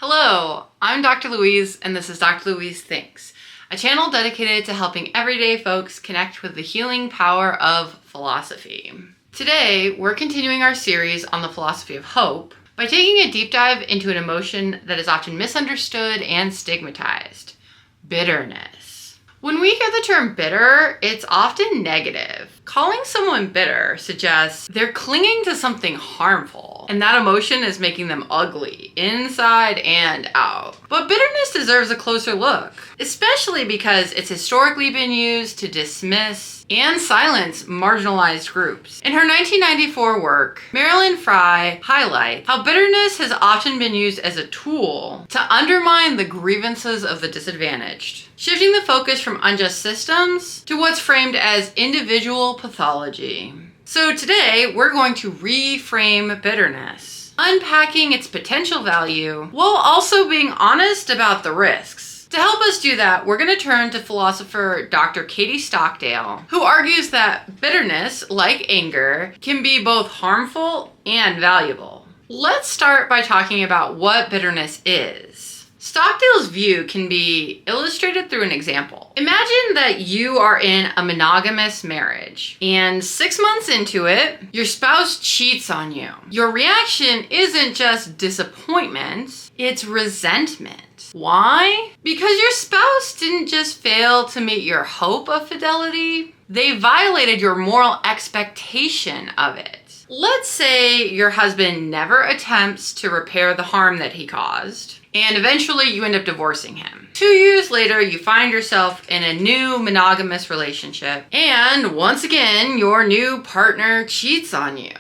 Hello, I'm Dr. Louise, and this is Dr. Louise Thinks, a channel dedicated to helping everyday folks connect with the healing power of philosophy. Today, we're continuing our series on the philosophy of hope by taking a deep dive into an emotion that is often misunderstood and stigmatized: bitterness. When we hear the term bitter, it's often negative. Calling someone bitter suggests they're clinging to something harmful, and that emotion is making them ugly, inside and out. But bitterness deserves a closer look, especially because it's historically been used to dismiss and silence marginalized groups. In her 1994 work, Marilyn Frye highlights how bitterness has often been used as a tool to undermine the grievances of the disadvantaged, shifting the focus from unjust systems to what's framed as individual pathology. So today, we're going to reframe bitterness, unpacking its potential value while also being honest about the risks. To help us do that, we're going to turn to philosopher Dr. Katie Stockdale, who argues that bitterness, like anger, can be both harmful and valuable. Let's start by talking about what bitterness is. Stockdale's view can be illustrated through an example. Imagine that you are in a monogamous marriage, and 6 months into it, your spouse cheats on you. Your reaction isn't just disappointment, it's resentment. Why? Because your spouse didn't just fail to meet your hope of fidelity, they violated your moral expectation of it. Let's say your husband never attempts to repair the harm that he caused, and eventually you end up divorcing him. 2 years later, you find yourself in a new monogamous relationship, and once again, your new partner cheats on you.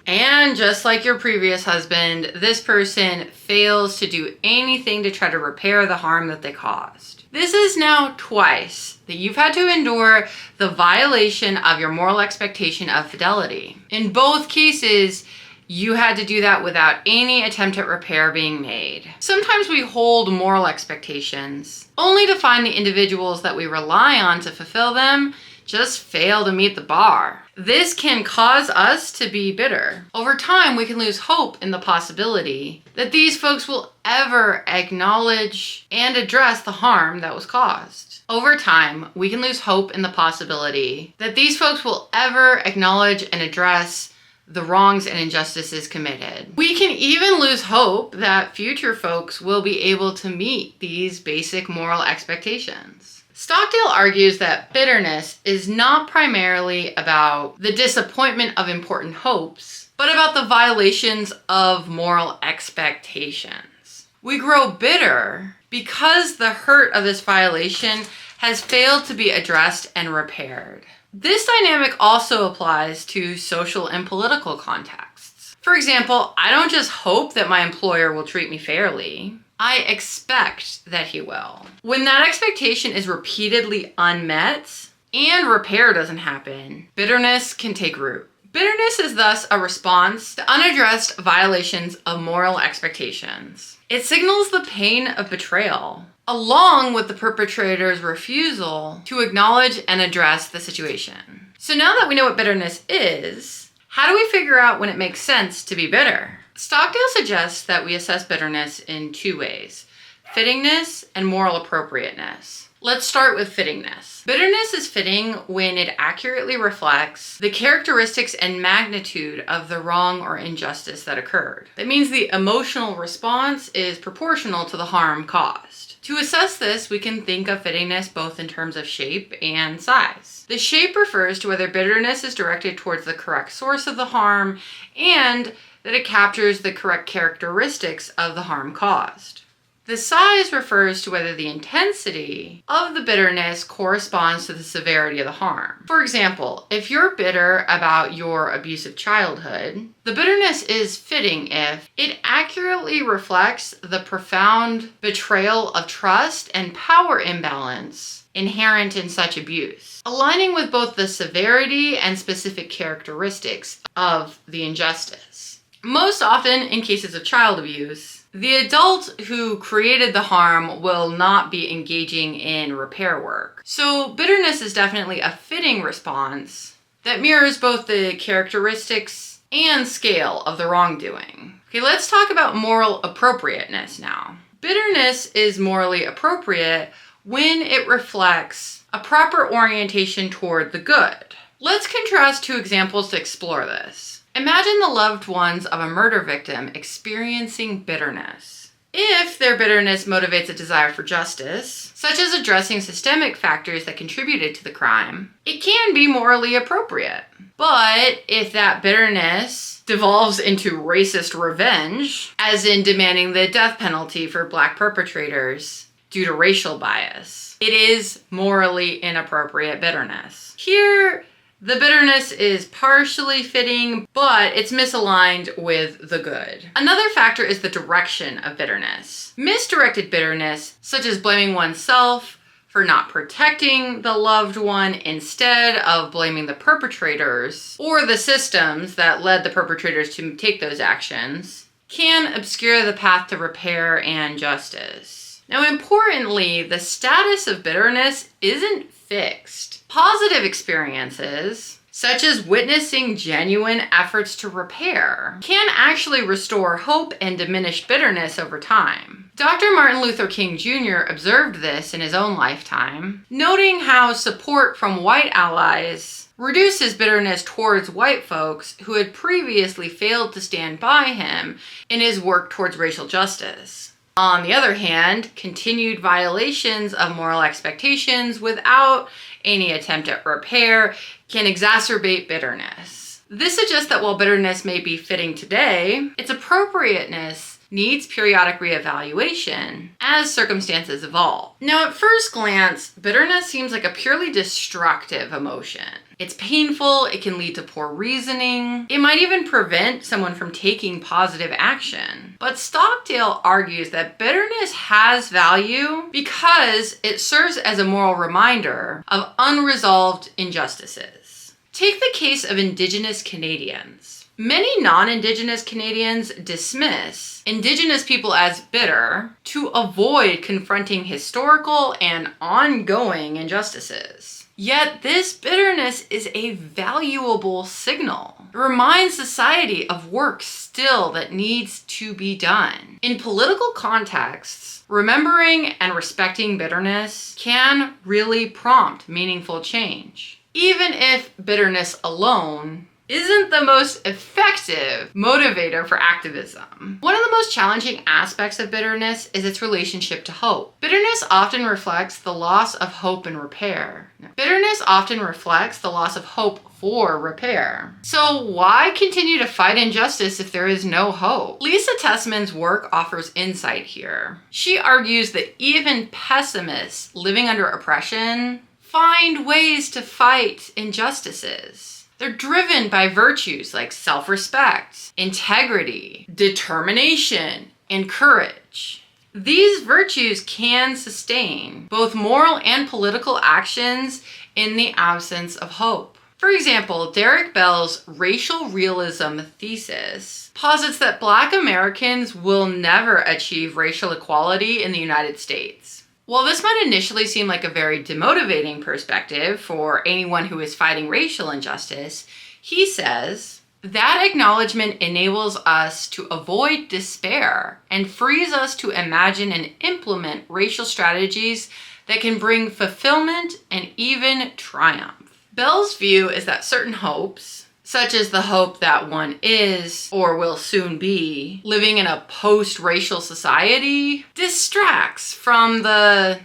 And just like your previous husband, this person fails to do anything to try to repair the harm that they caused. This is now twice that you've had to endure the violation of your moral expectation of fidelity. In both cases, you had to do that without any attempt at repair being made. Sometimes we hold moral expectations only to find the individuals that we rely on to fulfill them just fail to meet the bar. This can cause us to be bitter. Over time, we can lose hope in the possibility that these folks will ever acknowledge and address the harm that was caused. Over time, we can lose hope in the possibility that these folks will ever acknowledge and address the wrongs and injustices committed. We can even lose hope that future folks will be able to meet these basic moral expectations. Stockdale argues that bitterness is not primarily about the disappointment of important hopes, but about the violations of moral expectations. We grow bitter because the hurt of this violation has failed to be addressed and repaired. This dynamic also applies to social and political contexts. For example, I don't just hope that my employer will treat me fairly. I expect that he will. When that expectation is repeatedly unmet and repair doesn't happen, bitterness can take root. Bitterness is thus a response to unaddressed violations of moral expectations. It signals the pain of betrayal, along with the perpetrator's refusal to acknowledge and address the situation. So now that we know what bitterness is, how do we figure out when it makes sense to be bitter? Stockdale suggests that we assess bitterness in 2 ways: fittingness and moral appropriateness. Let's start with fittingness. Bitterness is fitting when it accurately reflects the characteristics and magnitude of the wrong or injustice that occurred. That means the emotional response is proportional to the harm caused. To assess this, we can think of fittingness both in terms of shape and size. The shape refers to whether bitterness is directed towards the correct source of the harm and that it captures the correct characteristics of the harm caused. The size refers to whether the intensity of the bitterness corresponds to the severity of the harm. For example, if you're bitter about your abusive childhood, the bitterness is fitting if it accurately reflects the profound betrayal of trust and power imbalance inherent in such abuse, aligning with both the severity and specific characteristics of the injustice. Most often, in cases of child abuse, the adult who created the harm will not be engaging in repair work. So bitterness is definitely a fitting response that mirrors both the characteristics and scale of the wrongdoing. Okay, let's talk about moral appropriateness now. Bitterness is morally appropriate when it reflects a proper orientation toward the good. Let's contrast two examples to explore this. Imagine the loved ones of a murder victim experiencing bitterness. If their bitterness motivates a desire for justice, such as addressing systemic factors that contributed to the crime, it can be morally appropriate. But if that bitterness devolves into racist revenge, as in demanding the death penalty for Black perpetrators due to racial bias, it is morally inappropriate bitterness. Here, the bitterness is partially fitting, but it's misaligned with the good. Another factor is the direction of bitterness. Misdirected bitterness, such as blaming oneself for not protecting the loved one instead of blaming the perpetrators or the systems that led the perpetrators to take those actions, can obscure the path to repair and justice. Now, importantly, the status of bitterness isn't fixed. Positive experiences, such as witnessing genuine efforts to repair, can actually restore hope and diminish bitterness over time. Dr. Martin Luther King Jr. observed this in his own lifetime, noting how support from white allies reduces bitterness towards white folks who had previously failed to stand by him in his work towards racial justice. On the other hand, continued violations of moral expectations without any attempt at repair can exacerbate bitterness. This suggests that while bitterness may be fitting today, its appropriateness needs periodic reevaluation as circumstances evolve. Now, at first glance, bitterness seems like a purely destructive emotion. It's painful, it can lead to poor reasoning, it might even prevent someone from taking positive action. But Stockdale argues that bitterness has value because it serves as a moral reminder of unresolved injustices. Take the case of Indigenous Canadians. Many non-Indigenous Canadians dismiss Indigenous people as bitter to avoid confronting historical and ongoing injustices. Yet this bitterness is a valuable signal. It reminds society of work still that needs to be done. In political contexts, remembering and respecting bitterness can really prompt meaningful change, even if bitterness alone isn't the most effective motivator for activism. One of the most challenging aspects of bitterness is its relationship to hope. Bitterness often reflects the loss of hope and repair. Bitterness often reflects the loss of hope for repair. So why continue to fight injustice if there is no hope? Lisa Tessman's work offers insight here. She argues that even pessimists living under oppression find ways to fight injustices. They're driven by virtues like self-respect, integrity, determination, and courage. These virtues can sustain both moral and political actions in the absence of hope. For example, Derek Bell's racial realism thesis posits that Black Americans will never achieve racial equality in the United States. While this might initially seem like a very demotivating perspective for anyone who is fighting racial injustice, he says, that acknowledgement enables us to avoid despair and frees us to imagine and implement racial strategies that can bring fulfillment and even triumph. Bell's view is that certain hopes, such as the hope that one is or will soon be living in a post-racial society, distracts from the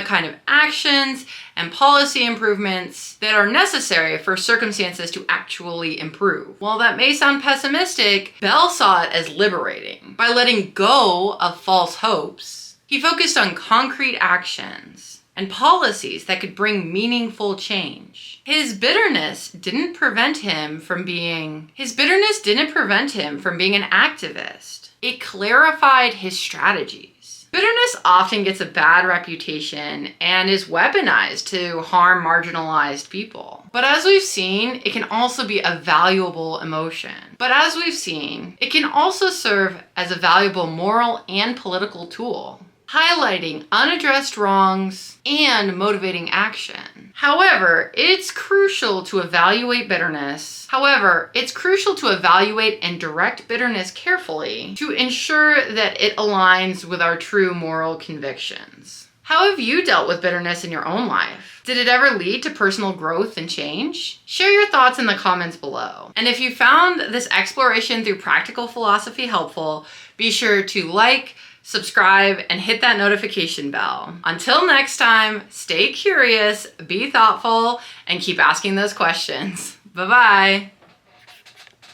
kind of actions and policy improvements that are necessary for circumstances to actually improve. While that may sound pessimistic, Bell saw it as liberating. By letting go of false hopes, he focused on concrete actions and policies that could bring meaningful change. His bitterness didn't prevent him from being an activist. It clarified his strategies. Bitterness often gets a bad reputation and is weaponized to harm marginalized people. But as we've seen, it can also be a valuable emotion. It can also serve as a valuable moral and political tool. highlighting unaddressed wrongs and motivating action. However, it's crucial to evaluate and direct bitterness carefully to ensure that it aligns with our true moral convictions. How have you dealt with bitterness in your own life? Did it ever lead to personal growth and change? Share your thoughts in the comments below. And if you found this exploration through practical philosophy helpful, be sure to like, subscribe, and hit that notification bell. Until next time, stay curious, be thoughtful, and keep asking those questions. Bye-bye.